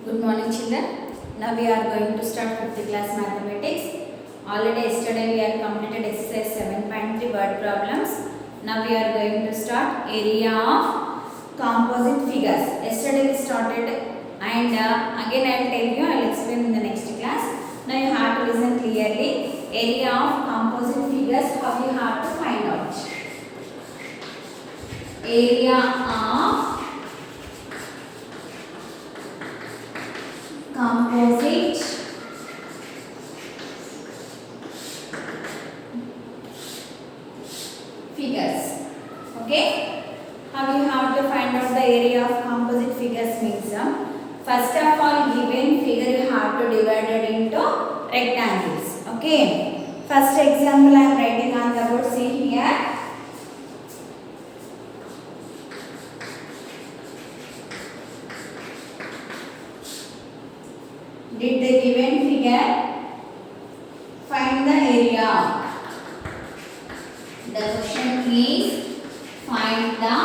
Good morning children. Now we are going to start 5th class mathematics. Already yesterday we have completed exercise 7.3 word problems. Now we are going to start area of composite figures. Yesterday we started and again I will tell you, I will explain in the next class. Now you have to listen clearly. Area of composite figures, how you have to find out. Area of composite figures. Okay, how you have to find out the area of composite figures means first of all, given figure you have to divide it into rectangles. Okay, first example I am writing on the board. See here. Did the given figure find the area? The question is find the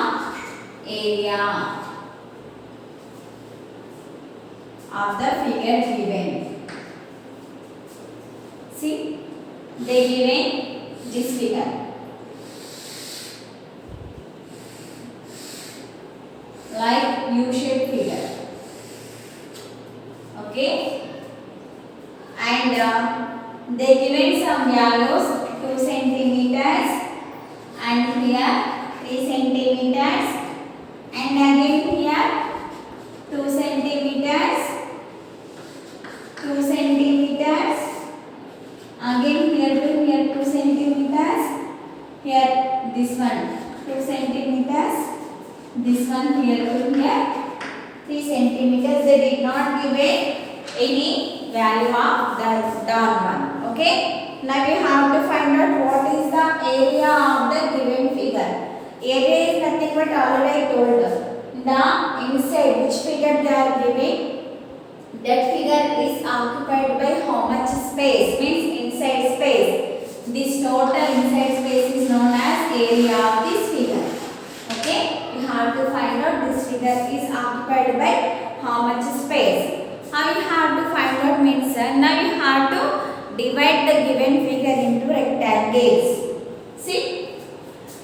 area of the figure given. See, they given this figure like U-shaped figure. Okay. And they given some values 2 centimeters and here 3 centimeters and again here 2 centimeters, 2 centimeters, again here 2 centimeters, here this one 2 centimeters, this one here to here 3 centimeters. They did not give any value of the down one. Okay, now we have to find out what is the area of the given figure. Area is nothing but already I told the inside which figure they are giving, that figure is occupied by how much space, means inside space. This total inside space is known as area of this figure. Okay, you have to find out this figure is occupied by how much space. How you have to find out means now you have to divide the given figure into rectangles. See,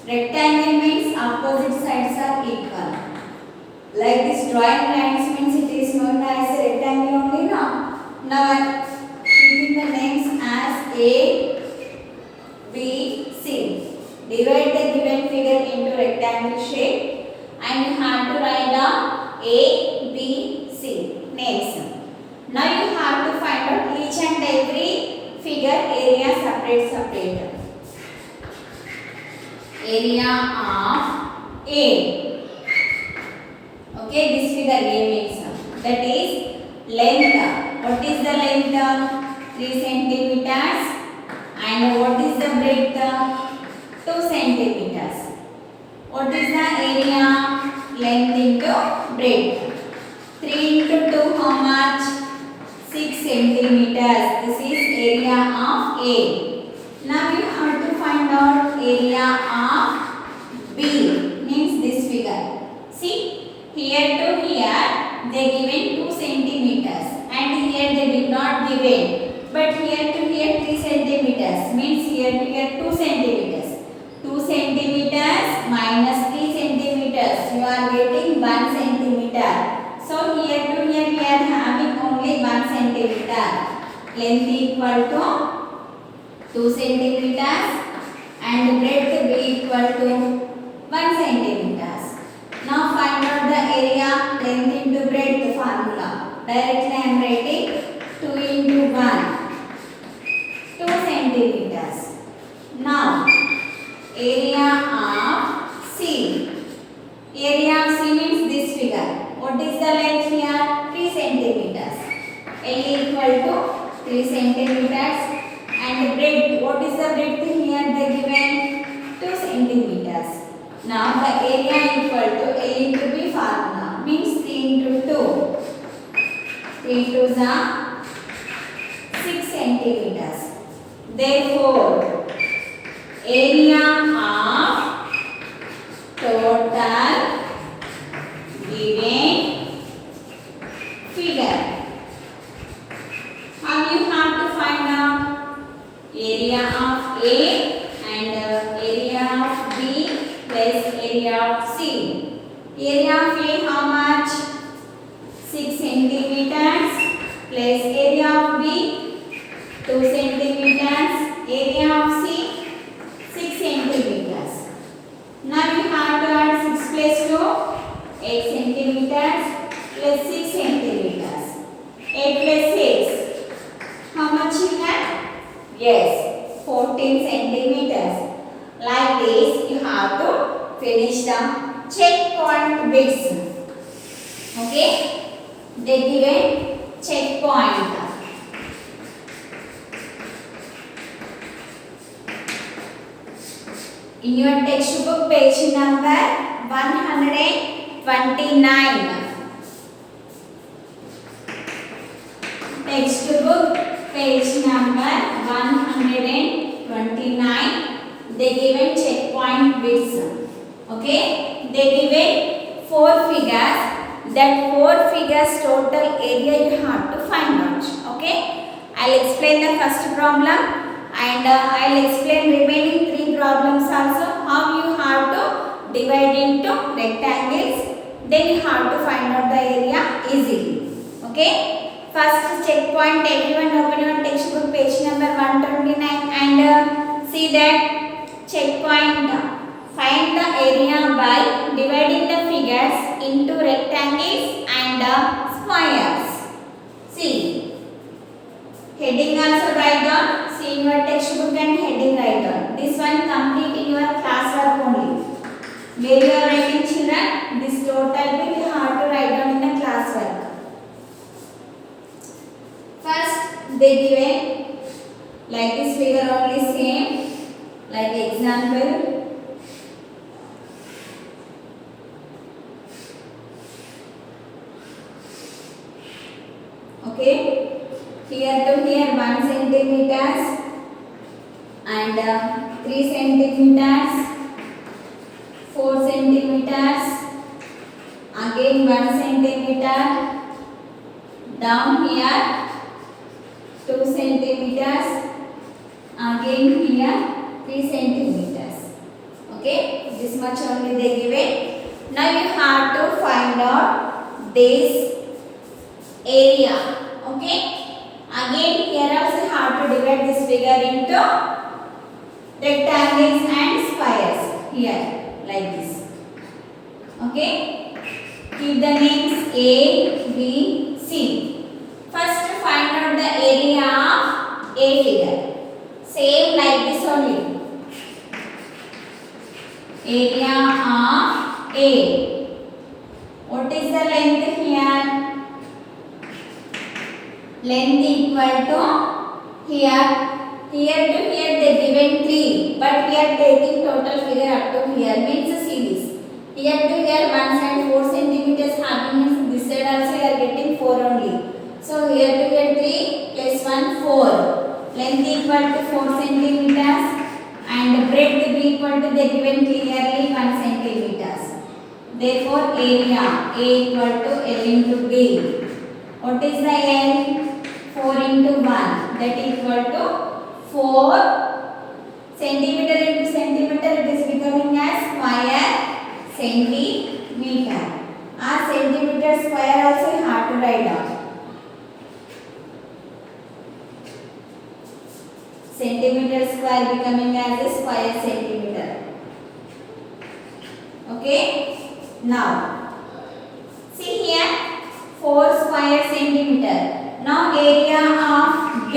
rectangle means opposite sides are equal. Like this drawing lines means it is known as a rectangle only now. Now I am giving the names as A, B, C. Divide the given figure into rectangle shape and you have to write down A, B, C names. Now you have to find out each and every figure area separate. Area of A. Okay, this figure A means that is length. What is the length? 3 centimeters. And what is the breadth? 2 centimeters. What is the area? Length into breadth. 3 into 2 how much? 6 centimeters. This is area of A. Now you have to find out area of B, means this figure. See, here to here they given 2 centimeters and here they did not given. But here to here 3 centimeters, means here to here 2 centimeters. 2 centimeters minus 3 centimeters, you are getting 1 centimeter. So here to here we are having only 1 centimeter. Length equal to 2 centimeters and breadth be equal to 1 centimeters. Now find out the area length into breadth formula. Directly I am writing 2 into 1, 2 centimeters. Now area of C. Area of C means this figure. What is the length here? 3 centimeters. L equal to 3 centimeters. And breadth, what is the breadth here? They given 2 centimeters. Now the area equal to L into B formula, means 3 into 2. 3 2s are 6 centimeters. Therefore, area of total given figure Area of A how much? 6 centimeters plus area of B 2 centimeters, area of C 6 centimeters. Now you have to add 6 plus 2 8 centimeters plus 6 centimeters. 8 plus 6 how much you have? Yes, 14 centimeters. Like this you have to finish the checkpoint bits. Okay, they given checkpoint. In your textbook page number 129. Textbook page number 129. They given checkpoint bits. Okay, they given 4 figures. That 4 figures total area you have to find out. Okay, I'll explain the first problem and I'll explain remaining 3 problems also. How you have to divide into rectangles. Then you have to find out the area easily. Okay. First checkpoint, everyone open your textbook page number 129 and see that checkpoint. Find the area by dividing the figures into rectangles and squares. See, heading also write down. See in your textbook and heading write down. This one complete in your classwork only. Where you are writing children, this total will you have to write down in the classwork. First, they given like this figure only same. Like example. Okay, here to here 1 centimeters and 3 centimeters, 4 centimeters, again 1 centimeter, down here 2 centimeters, again here 3 centimeters. Okay, this much only they given. Now you have to find out this area. Okay, again here also you have to divide this figure into rectangles and squares here like this. Okay, keep the names A, B, C. First find out the area of A figure. Same like this only. Area of A. What is the length here? Length equal to here to here they given 3, but we are taking total figure up to here, means see this. Here to here 1 side 4 centimeters having, means this side also we are getting 4 only. So here to here 3 plus 1 4. Length equal to 4 centimeters and breadth be equal to they given clearly 1 centimeters. Therefore area A equal to L into B. What is the L? 4 into 1, that equal to 4 centimeter into centimeter, it is becoming as square centimeter. Centimeter square also you have to write down. Centimeter square becoming as a square centimeter. Okay, now see here 4 square centimeter. Now area of B.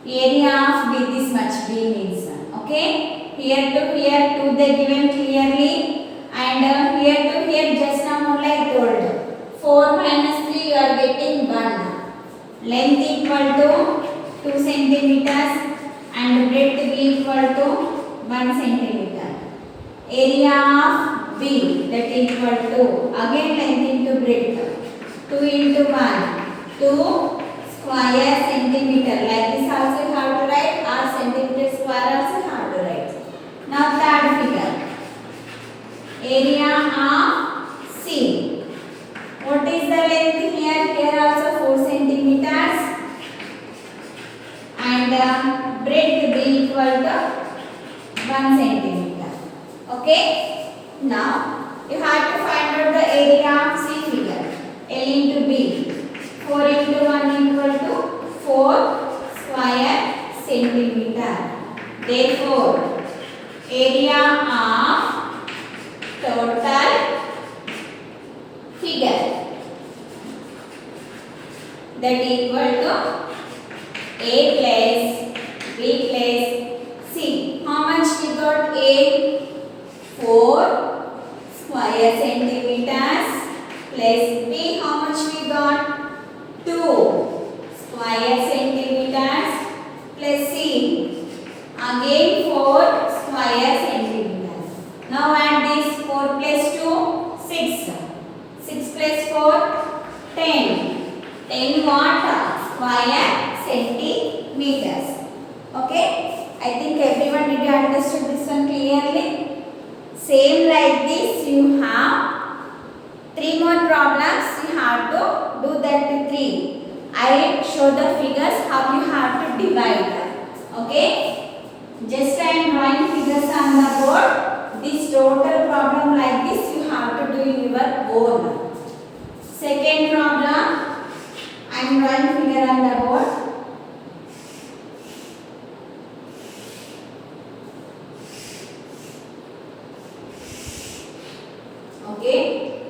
Area of B, this much B means. Okay, here to here 2 they given clearly and here to here just now only I told. 4 minus 3 you are getting 1. Length equal to 2 centimeters and breadth be equal to 1 centimeter. Area of B, that equal to again length into breadth. 2 into 1, 2 square centimeter. Like this also you have to write, or centimeter square also you have to write. Now third figure. Area of C. What is the length here? Here also 4 centimeters and breadth be equal to 1 centimeter. Okay. Now you have to find out the area of C figure. L into B. 4 into 1 equal to 4 square centimeter. Therefore, area of total figure that equal to A plus B plus C. How much we got? A 4 square centimeters plus B. How much we got? 2 square centimeters plus C. Again 4 square centimeters. Now add this 4 plus 2, 6. 6 plus 4, 10. 10 what? Square centimeters. Okay? I think everyone did you understood this one clearly? Same like this you have 3 more problems. You have to do that 3. I will show the figures how you have to divide. Okay? Just I am drawing figures on the board. This total problem like this you have to do in your own. Second problem, I am drawing figure on the board. Okay,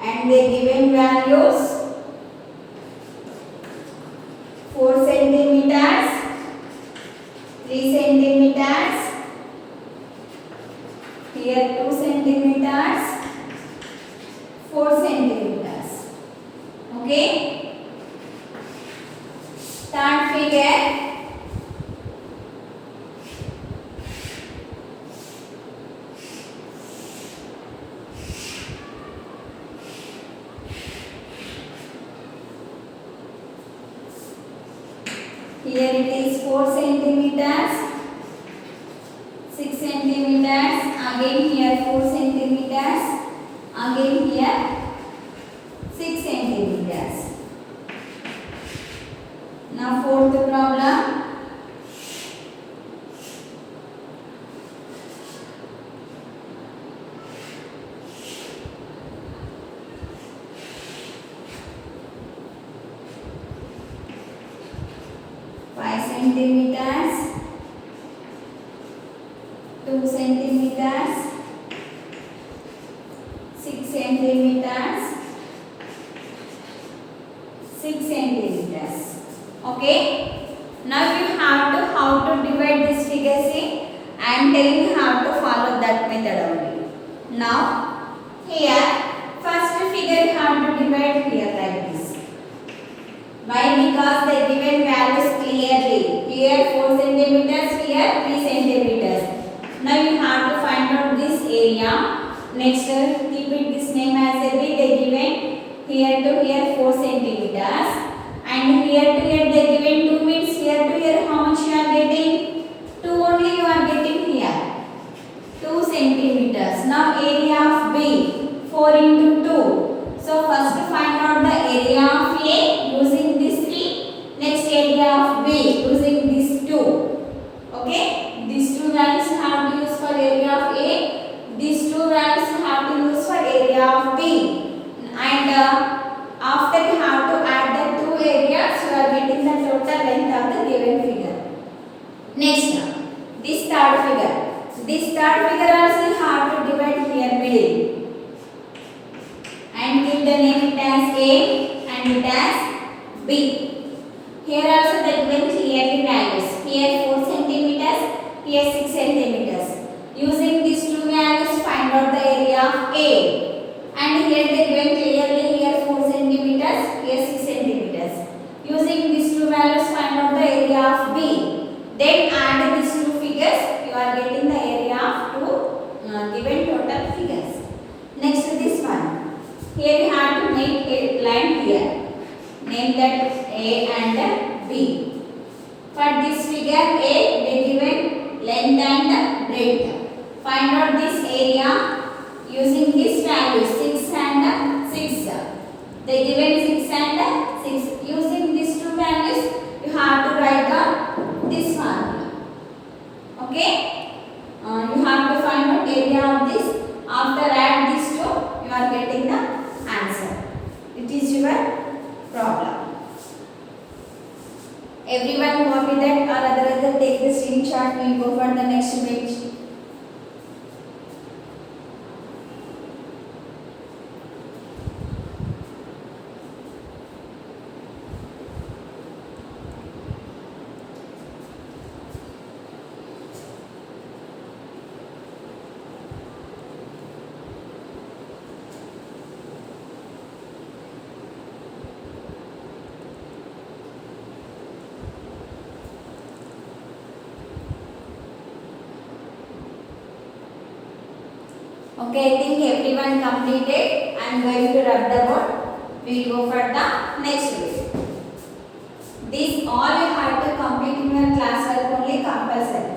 and the given values 4 centimeters, 3 centimeters, here 2 centimeters, 4 centimeters. Okay, third figure. Here it is 4 centimeters, 6 centimeters, again here 4 centimeters, again here 6 centimeters. Now fourth problem. Centimeters, 2 centimeters, 6 centimeters, 6 centimeters. Okay. Now you have to how to divide this figure. See, I am telling you how to follow that method only. Now here first figure you have to divide here like this. Why? Because the given values clearly. Here 4 centimeters, here 3 centimeters. Now you have to find out this area. Next, keep it this name as a B. They given here to here 4 centimeters, and here to here they given 2 means here to here how much you are getting? 2 only you are getting here. 2 centimeters. Now area of B 4 into 2. So first find out the area of A using this 3. Next area of B using this 2. Okay. These two values you have to use for area of A. These two values you have to use for area of B. And after you have to add the two areas, you are getting the total length of the given figure. Next, this third figure. This third figure also you have to divide here middle. And give the name it as A and it as B. Here also the given clearly values. Here 4 centimeters, here 6 centimeters. Using these two values, find out the area of A. And here they given clearly here 4 centimeters, here 6 centimeters. Using these two values, find out the area of B. Then add these two figures, you are getting the area of two given total figures. Next this one. Here we have to make a line here. Name that A and B. For this figure A, they given length and breadth. Find out this area using this value 6 and 6. They given 6 and 6. Using these two values, you have to write down this one. Okay? You have to find out area of this. After add these two, you are getting the answer. It is your problem. Everyone copy that or otherwise take the screenshot. We will go for the next page. Okay, I think everyone completed. I am going to rub the board. We will go for the next video. This all you have to complete in your class work only compulsory.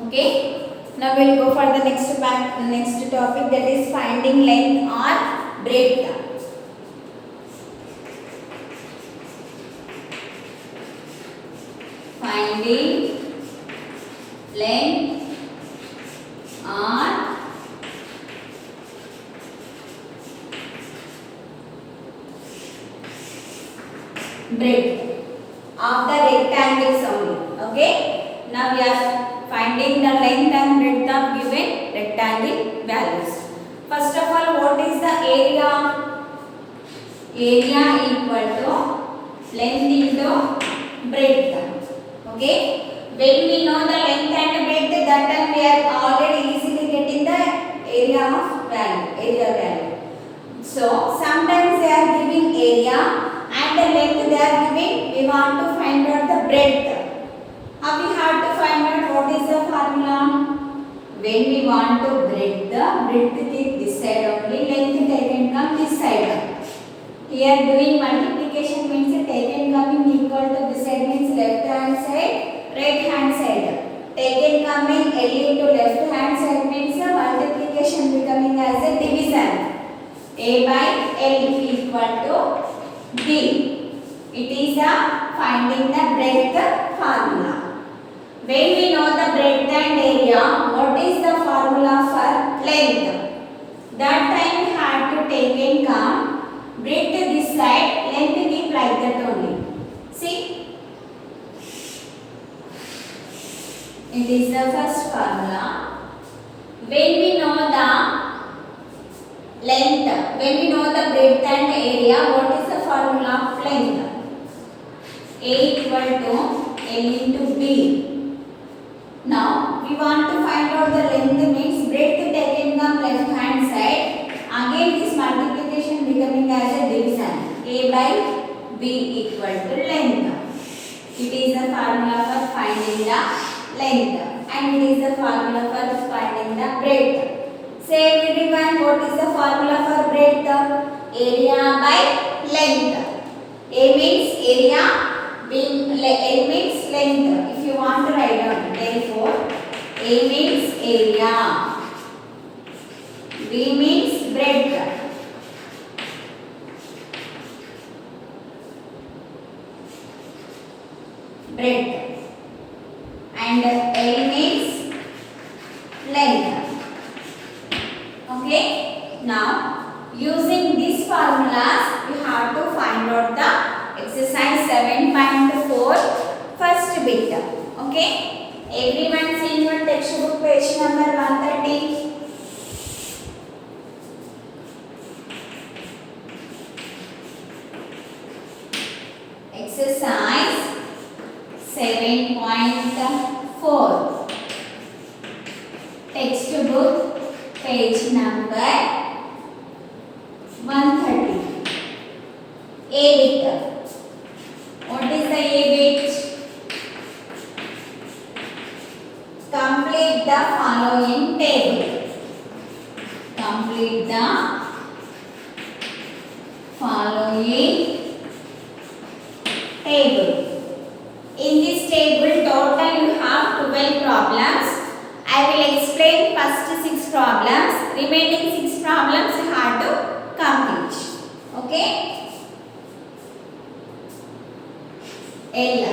Okay. Now we will go for the next topic, that is finding length or breadth. Finding length or breadth of the rectangles only. Okay. Now we are finding the length and breadth of given rectangle values. First of all, what is the area? Area equal to length into breadth. Okay. When we know the length and breadth, that time we are already easily getting the area of value. So sometimes they are giving area and the length they are giving. We want to find out the breadth. How we have to find out what is the formula? When we want to breadth, the breadth is this side only, length taken from this side. Here doing multiplication means taken coming equal to this side means left hand side, right hand side. Taken coming L into left hand side means multiplication becoming as a division. A by L equal to B. It is a finding the breadth formula. When we know the breadth and area, what is the formula for length? That time we have to take and come breadth this side, length keep like that only. See? It is the first formula. When we know the length, when we know the breadth and area, what is the formula of length? A equal to L into B. Now we want to find out the length means breadth taken from left hand side. Again this multiplication becoming as a division. A by B equal to length. It is the formula for finding the length and it is the formula for finding the breadth. Say everyone, what is the formula for breadth? Area by length. A means area. L means length. If you want to write down, therefore A means area, B means breadth, and L means length. Okay. Now using these formulas, you have to find out the exercise 7.4 first bit. Okay. Everyone see your textbook page number 130. Exercise 7.4. Textbook page number 130. A bit. What is the A bit? Complete the following table. Complete the following table. In this table total you have 12 problems. I will explain first 6 problems. Remaining 6 problems you have to complete. Okay? L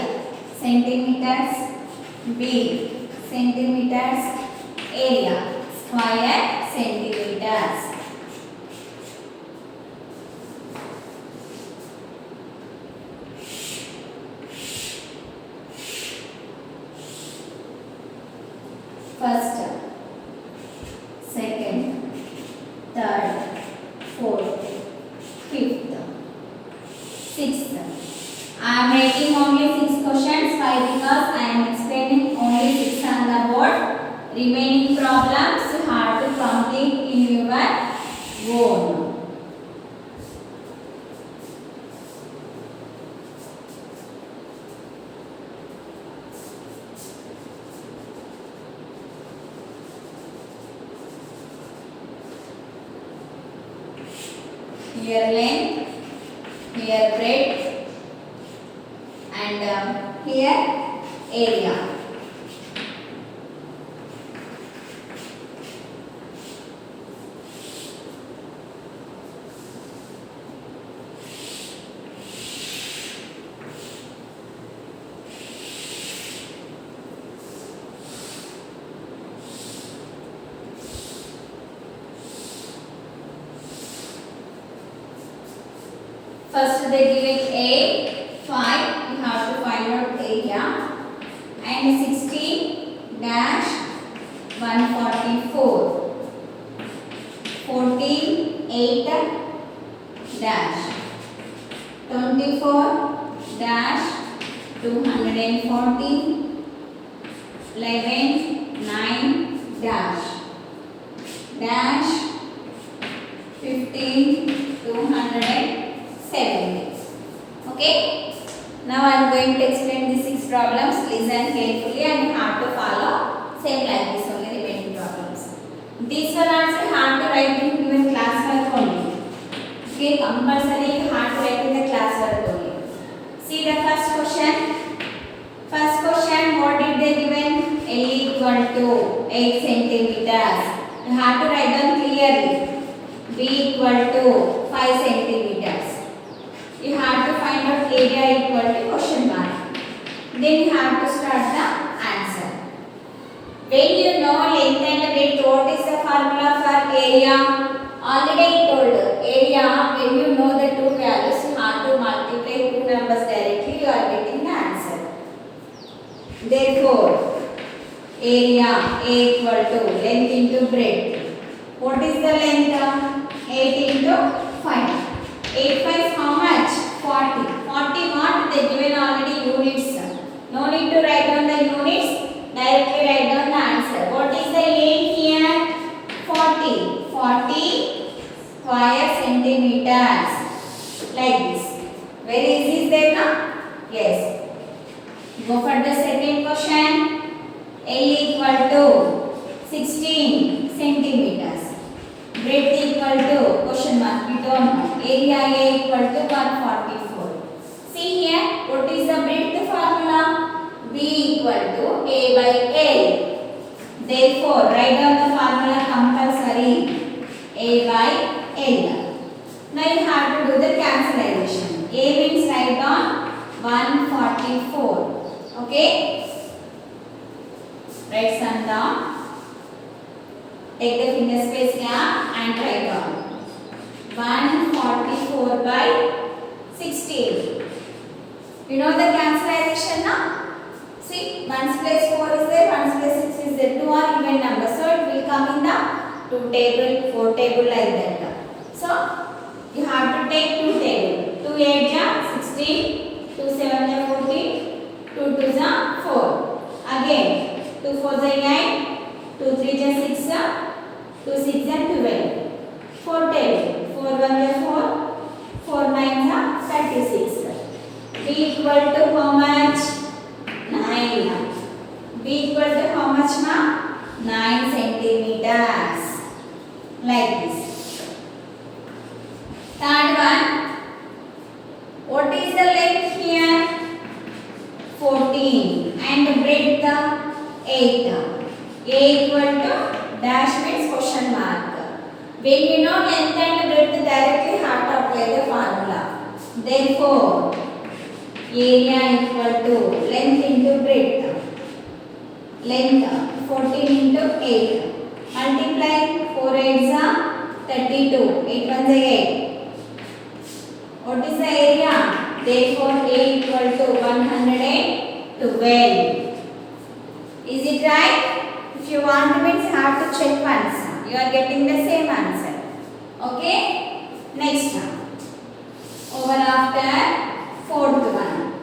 centimeters, B centimeters, area square centimeters. First, second, third, fourth, fifth, sixth. I am making only 6 questions. Why? Because I am explaining only 6 on the board. Remaining problems you have to complete in your own. Here length, here breadth, and here area. First they given A 5, you have to find out area, and 16 dash 144, 14 8 dash 24 dash 240, 11 9 dash 15 270. Okay? Now I am going to explain the 6 problems. Listen carefully and you have to follow same like this only remaining problems. This one also you have to write in given class work only. Okay, compulsory you have to write in the class work only. See the first question. First question, what did they given? L equal to 8 centimeters. You have to write down clearly. B equal to 5 centimeters. You have to find out area equal to question mark. Then you have to start the answer. When you know length and width, what is the formula for area? Already I told area, when you know the two values, you have to multiply two numbers directly, you are getting the answer. Therefore, area A equal to length into breadth. What is the length? 8 into 5. 8 5 is how much? 40. 40 what? They given already units. No need to write down the units. Directly write down the answer. What is the length here? 40. 40 square centimeters. Like this. Very easy is there now? Yes. Go for the second question. L equal to 16 centimeters. Breadth equal to question mark, we don't know. Area A equal to 144. See here, what is the breadth formula? B equal to A by L. Therefore, write down the formula compulsory. A by L. Now you have to do the cancellation. A means write down 144. Okay? Write some down. Take the finger space gap and write down 144 by 16. You know the cancellation now? See, 1's place 4 is there, 1's place 6 is there. 2 are even numbers, so it will come in the 2 table, 4 table like that. So you have to take 2 table. 2 8 ja 16, 2 7 ja 14, 2 2 ja again 2 4 is 8, 2 3 is 6, 2 6 is 12, 4 table, 4 1 is 4, 4 9 is 36. B equal to how much? 9. B equal to how much, ma? 9 centimeters. Like this. Third one. What is the length here? 14. And breadth 8. A equal to dash means question mark. When you know length and breadth directly heart of the formula. Therefore, area equal to length into breadth. Length 14 into 8. Multiply 4 8s are 32. 8 1s are 8. What is the area? Therefore, A equal to 112. Is it right? If you want to means have to check once. You are getting the same answer. Okay? Next one. Over after fourth one.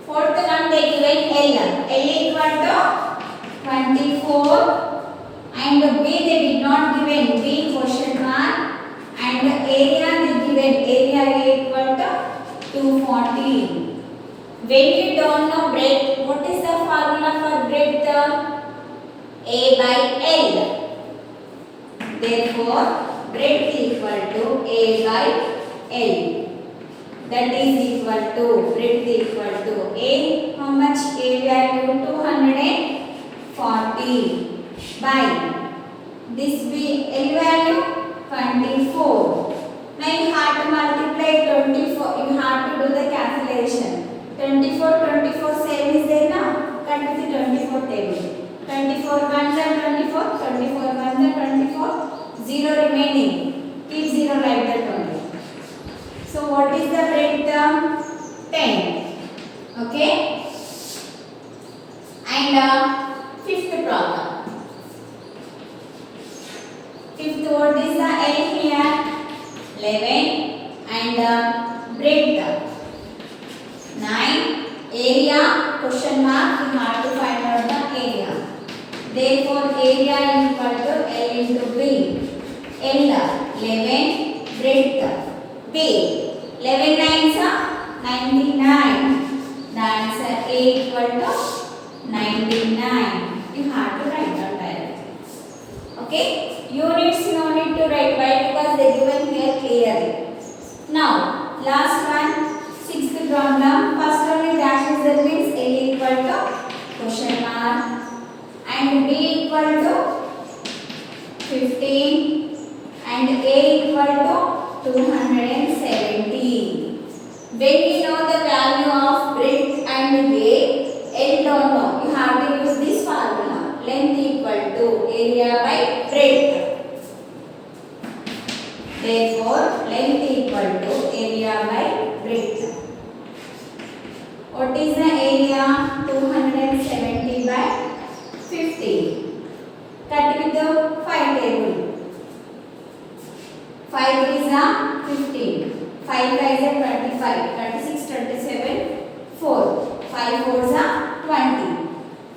Fourth one they given L. L equal to 24 and B they did not given B question mark and area they given area equal to 240. When you don't know breadth, what is the formula for breadth? A by L. Therefore, breadth equal to A by L. That is equal to breadth equal to A. How much? A value 240 by this B L value 24. Now you have to multiply 24. You have to do the calculation. 24 same is there now. Cut with the 24 table. 24 ones are 24. 24 ones are 24. 0 remaining. Keep 0 like that only. So what is the breadth? 10. Okay. And fifth problem. Fifth, what is the L here? 11 and breadth 9. Area question mark. You have to find out the area. Therefore, area equal to L into B. L 11 breadth B 11 9s are 99. The answer A equal to 99. You have to write down directly. Okay. Units no need to write. Why? Because they given here clearly. Now last one, sixth problem. First one is dash that means A equal to question mark and B equal to 15 and A equal to 270. When you know the value of breadth and A, L don't know. You have to use this formula. Length equal to area by breadth. Therefore, length equal to area by breadth. What is the area? 270 by 50. Cut with the 5 table. 5 is 15. 5 is 25. 26, 27, 4. 5 4s are 20.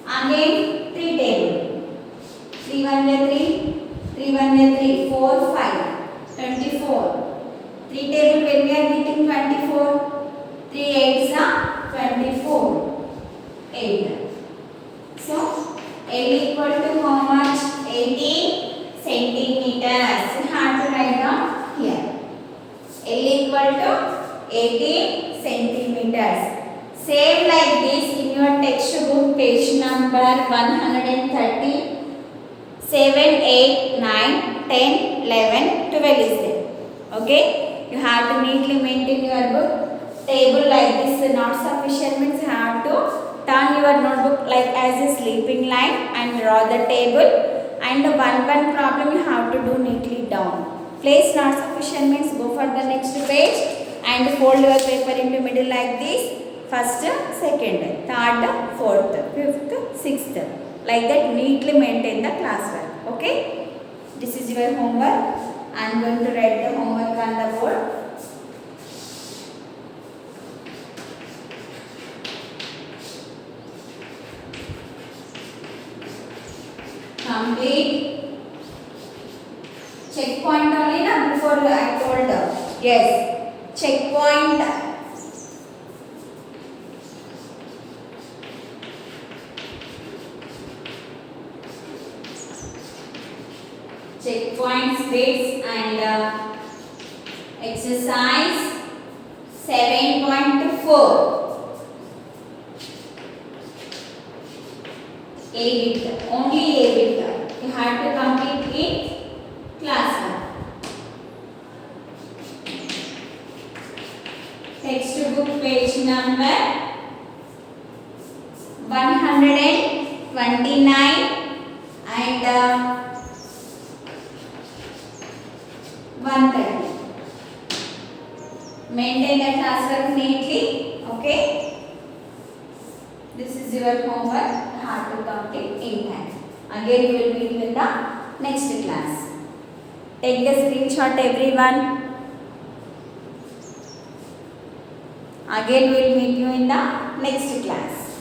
Again 3 table. 3 1 is 3. 3 1 is 3. 4 5. 24. 3 table when we are getting 24. 3 8s are 24. 8. So L equal to how much? 80 centimeters. You have to write down here. L equal to 80 centimeters. Same like this in your textbook, page number 130, 7, 8, 9, 10, 11, 12 is there. Okay? You have to neatly maintain your book. Table like this not sufficient means you have to turn your notebook like as a sleeping line and draw the table. And one problem you have to do neatly down. Place not sufficient means go for the next page and fold your paper into middle like this. First, second, third, fourth, fifth, sixth. Like that neatly maintain the classwork. Okay? This is your homework. I am going to write the homework on the board. complete. Checkpoint only na, before I told. Yes, checkpoint. Checkpoints, grades and exercise 7.4. A bit, only A bit. You have to complete in class 1. Textbook page number 129 and 130. Maintain the classwork neatly. Okay. This is your homework. Have to complete in time. Again, we will meet you in the next class. Take the screenshot, everyone. Again, we will meet you in the next class.